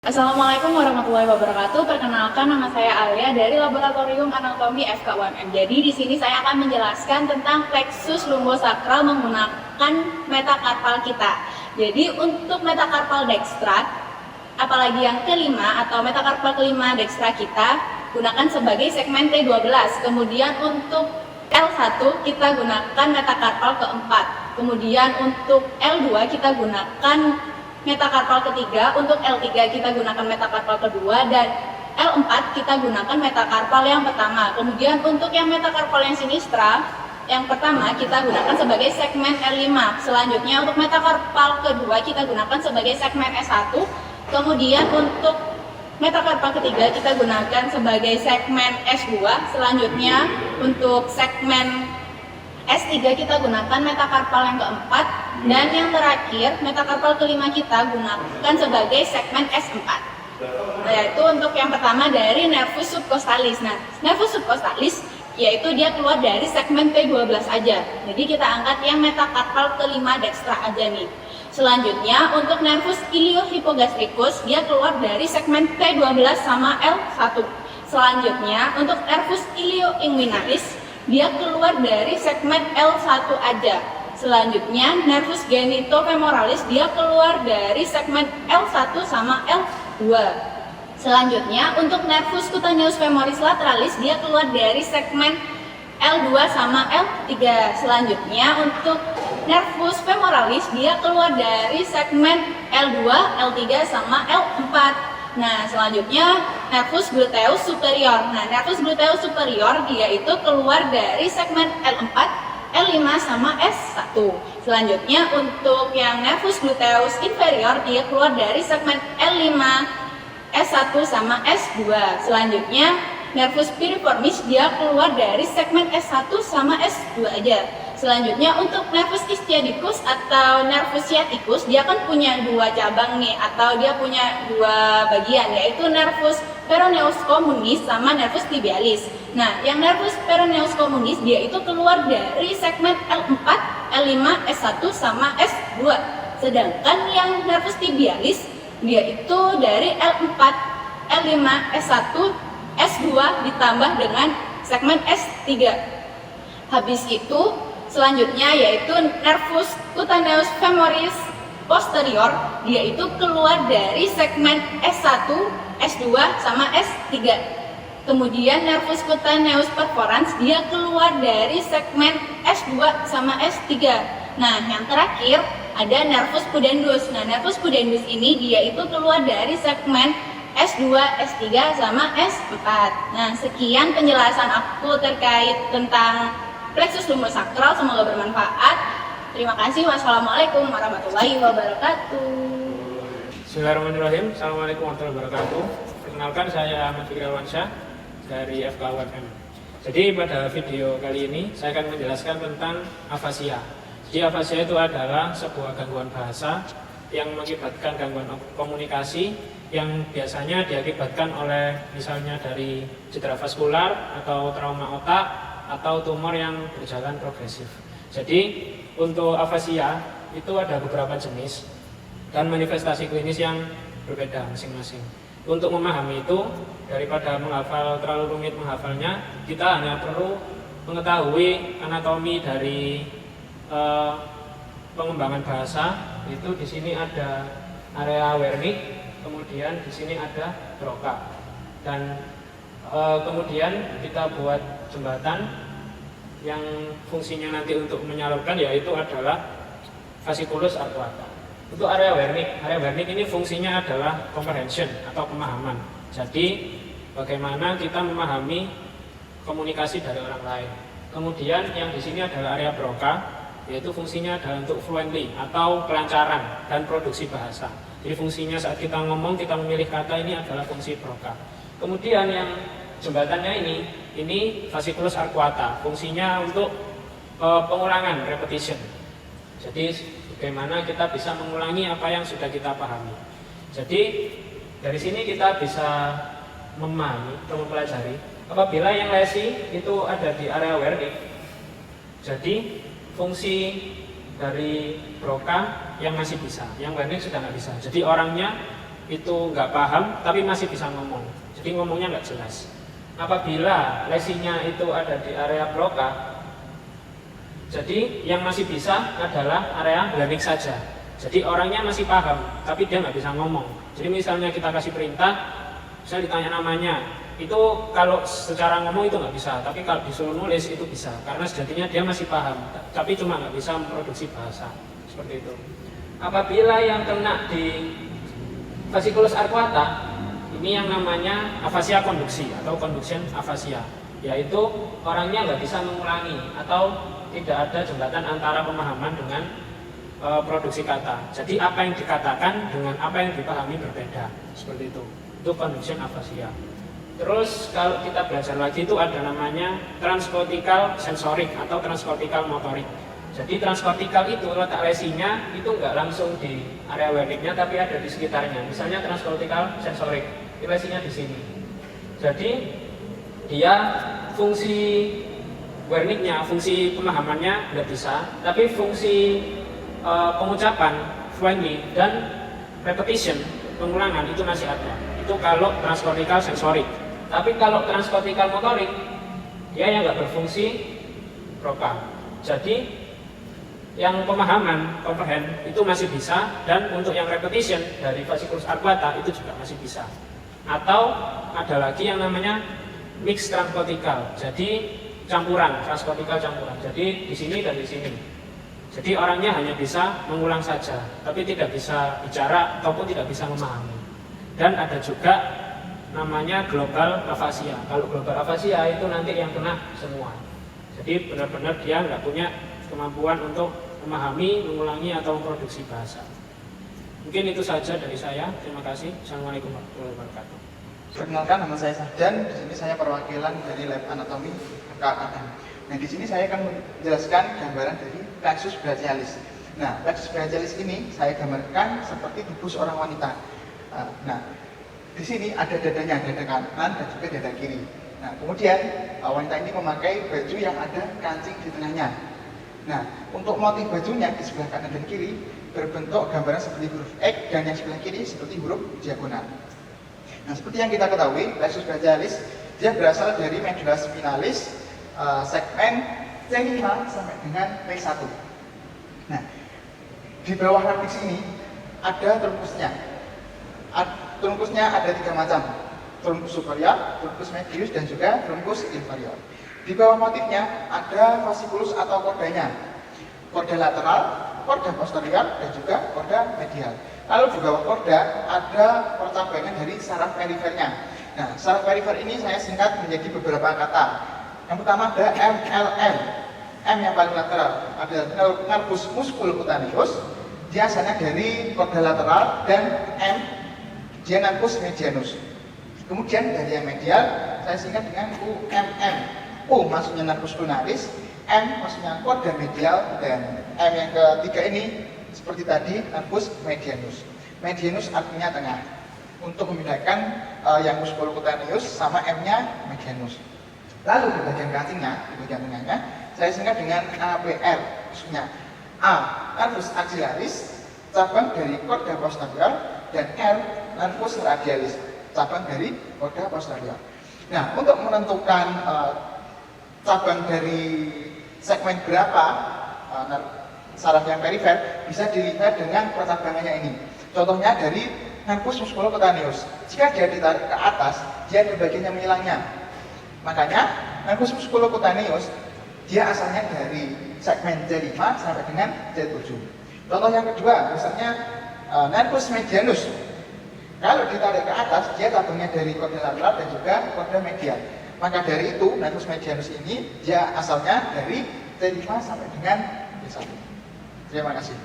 Assalamualaikum warahmatullahi wabarakatuh. Perkenalkan, nama saya Alia dari Laboratorium Anatomi FK1M. Jadi di sini saya akan menjelaskan tentang plexus lumbosakral menggunakan metakarpal kita. Jadi untuk metakarpal dextra, apalagi yang kelima atau metakarpal kelima dextra kita gunakan sebagai segmen T12. Kemudian untuk L1 kita gunakan metakarpal keempat. Kemudian untuk L2 kita gunakan metakarpal ketiga, untuk L3 kita gunakan metakarpal kedua, dan L4 kita gunakan metakarpal yang pertama. Kemudian untuk yang metakarpal yang sinistra, yang pertama kita gunakan sebagai segmen L5. Selanjutnya untuk metakarpal kedua kita gunakan sebagai segmen S1. Kemudian untuk metakarpal ketiga kita gunakan sebagai segmen S2. Selanjutnya untuk segmen S3 kita gunakan metakarpal yang keempat, dan yang terakhir metakarpal kelima kita gunakan sebagai segmen S4, yaitu untuk yang pertama dari nervus subcostalis. Nah, nervus subcostalis yaitu dia keluar dari segmen T12 aja, jadi kita angkat yang metakarpal kelima dextra aja nih. Selanjutnya untuk nervus iliohypogastricus dia keluar dari segmen T12 sama L1. Selanjutnya untuk nervus ilioinguinalis dia keluar dari segmen L1 aja. Selanjutnya nervus genitofemoralis dia keluar dari segmen L1 sama L2. Selanjutnya untuk nervus cutaneus femoris lateralis dia keluar dari segmen L2 sama L3. Selanjutnya untuk nervus femoralis dia keluar dari segmen L2, L3 sama L4. Nah, selanjutnya nervus gluteus superior. Nah, nervus gluteus superior dia itu keluar dari segmen L4, L5 sama S1. Selanjutnya untuk yang nervus gluteus inferior dia keluar dari segmen L5, S1 sama S2. Selanjutnya nervus piriformis dia keluar dari segmen S1 sama S2 aja. Selanjutnya untuk nervus ischiadicus atau nervus sciaticus dia kan punya dua cabang nih, atau dia punya dua bagian, yaitu nervus peroneus communis sama nervus tibialis. Nah, yang nervus peroneus communis dia itu keluar dari segmen L4, L5, S1 sama S2. Sedangkan yang nervus tibialis dia itu dari L4, L5, S1, S2 ditambah dengan segmen S3. Habis itu selanjutnya yaitu nervus cutaneus femoris posterior dia itu keluar dari segmen S1, S2 sama S3. Kemudian nervus cutaneus perforans dia keluar dari segmen S2 sama S3. Nah, yang terakhir ada nervus pudendus. Nah, nervus pudendus ini dia itu keluar dari segmen S2, S3 sama S4. Nah, sekian penjelasan aku terkait tentang plexus lumbosakral, semoga bermanfaat. Terima kasih. Wassalamualaikum warahmatullahi wabarakatuh. Bismillahirrahmanirrahim. Assalamualaikum warahmatullahi wabarakatuh. Perkenalkan, saya Ahmad Fikri Alwansyah dari FK1M. Jadi pada video kali ini saya akan menjelaskan tentang afasia. Jadi afasia itu adalah sebuah gangguan bahasa yang mengakibatkan gangguan komunikasi yang biasanya diakibatkan oleh misalnya dari cedera vaskular atau trauma otak atau tumor yang berjalan progresif. Jadi untuk afasia itu ada beberapa jenis dan manifestasi klinis yang berbeda masing-masing. Untuk memahami itu, daripada menghafal terlalu rumit menghafalnya, kita hanya perlu mengetahui anatomi dari pengembangan bahasa. Itu di sini ada area Wernicke, kemudian di sini ada Broca, dan kemudian kita buat jembatan yang fungsinya nanti untuk menyalurkan, yaitu adalah fasciculus arcuata. Untuk area Wernicke ini fungsinya adalah comprehension atau pemahaman. Jadi bagaimana kita memahami komunikasi dari orang lain. Kemudian yang di sini adalah area Broca, yaitu fungsinya adalah untuk fluently atau kelancaran dan produksi bahasa. Jadi fungsinya saat kita ngomong, kita memilih kata, ini adalah fungsi Broca. Kemudian yang jembatannya ini fasciculus arcuata, fungsinya untuk pengulangan, repetition. Jadi bagaimana kita bisa mengulangi apa yang sudah kita pahami. Jadi dari sini kita bisa memahami atau mempelajari apabila yang lesi itu ada di area Wernicke. Jadi fungsi dari Broca yang masih bisa, yang Wernicke sudah nggak bisa. Jadi orangnya itu nggak paham tapi masih bisa ngomong, jadi ngomongnya nggak jelas. Apabila lesinya itu ada di area broca, jadi yang masih bisa adalah area learning saja. Jadi orangnya masih paham, tapi dia nggak bisa ngomong. Jadi misalnya kita kasih perintah, misalnya ditanya namanya, itu kalau secara ngomong itu nggak bisa, tapi kalau disuruh nulis itu bisa, karena sejatinya dia masih paham, tapi cuma nggak bisa memproduksi bahasa, seperti itu. Apabila yang kena di fasciculus arcuata, ini yang namanya afasia konduksi atau conduction afasia, yaitu orangnya nggak bisa mengulangi atau tidak ada jembatan antara pemahaman dengan produksi kata. Jadi apa yang dikatakan dengan apa yang dipahami berbeda, seperti itu. Itu conduction afasia. Terus kalau kita belajar lagi itu ada namanya transcortical sensorik atau transcortical motorik. Jadi transcortical itu letak lesinya itu nggak langsung di area wernicnya tapi ada di sekitarnya. Misalnya transcortical sensorik, lesinya di sini. Jadi dia fungsi wernicnya, fungsi pemahamannya nggak bisa, tapi fungsi pengucapan, fluency dan repetition, pengulangan itu masih ada. Itu kalau transcortical sensorik. Tapi kalau transcortical motorik, dia yang nggak berfungsi broca. Jadi yang pemahaman, comprehend itu masih bisa, dan untuk yang repetition dari fasciculus arcuata itu juga masih bisa. Atau ada lagi yang namanya mixed transcortical. Jadi campuran, transcortical campuran. Jadi di sini dan di sini. Jadi orangnya hanya bisa mengulang saja, tapi tidak bisa bicara ataupun tidak bisa memahami. Dan ada juga namanya global aphasia. Kalau global aphasia itu nanti yang kena semua. Jadi benar-benar dia nggak punya kemampuan untuk memahami, mengulangi atau memproduksi bahasa. Mungkin itu saja dari saya. Terima kasih. Assalamualaikum warahmatullahi wabarakatuh. Perkenalkan, nama saya Sahdan. Di sini saya perwakilan dari Lab Anatomi FKKM. Nah, di sini saya akan menjelaskan gambaran dari plexus brachialis. Nah, plexus brachialis ini saya gambarkan seperti tubuh seorang wanita. Nah, di sini ada dadanya, dada kanan dan juga dada kiri. Nah, kemudian wanita ini memakai baju yang ada kancing di tengahnya. Nah, untuk motif bajunya di sebelah kanan dan kiri berbentuk gambaran seperti huruf X dan yang sebelah kiri seperti huruf diagonal. Nah, seperti yang kita ketahui, plexus brachialis dia berasal dari medulla spinalis segmen C5 sampai dengan P1. Nah, di bawah narkis ini ada truncusnya. Truncusnya ada 3 macam, truncus superior, truncus medius, dan juga truncus inferior. Di bawah motifnya ada fasciculus atau kordanya, korda lateral, korda posterior, dan juga korda medial. Lalu di bawah korda ada percabangan dari saraf perifernya. Nah, saraf perifer ini saya singkat menjadi beberapa kata. Yang pertama ada MLM, M yang paling lateral, ada nervus musculocutaneus, dia asalnya dari korda lateral, dan M dia nervus medianus. Kemudian dari yang medial saya singkat dengan UMM. U maksudnya nervus lunaris, M maksudnya korda medial, dan M yang ketiga ini seperti tadi nervus medianus. Medianus artinya tengah, untuk membedakan yang musculocutaneus sama M-nya medianus. Lalu di bagian kancingnya, di bagian tengahnya saya singkat dengan APR, maksudnya A nervus axillaris, cabang dari korda posterior, dan R nervus radialis, cabang dari korda posterior. Nah, untuk menentukan cabang dari segmen berapa saraf yang perifer bisa dilihat dengan percabangannya ini. Contohnya dari nervus musculocutaneus. Jika dia ditarik ke atas, dia ada bagian yang menghilangnya. Makanya nervus musculocutaneus dia asalnya dari segmen C5 sampai dengan C7. Contoh yang kedua, misalnya nervus medianus. Kalau ditarik ke atas, dia cabangnya dari korda lateral dan juga korda medial. Maka dari itu, nervus medianus ini dia asalnya dari C5 sampai dengan C1. Terima kasih.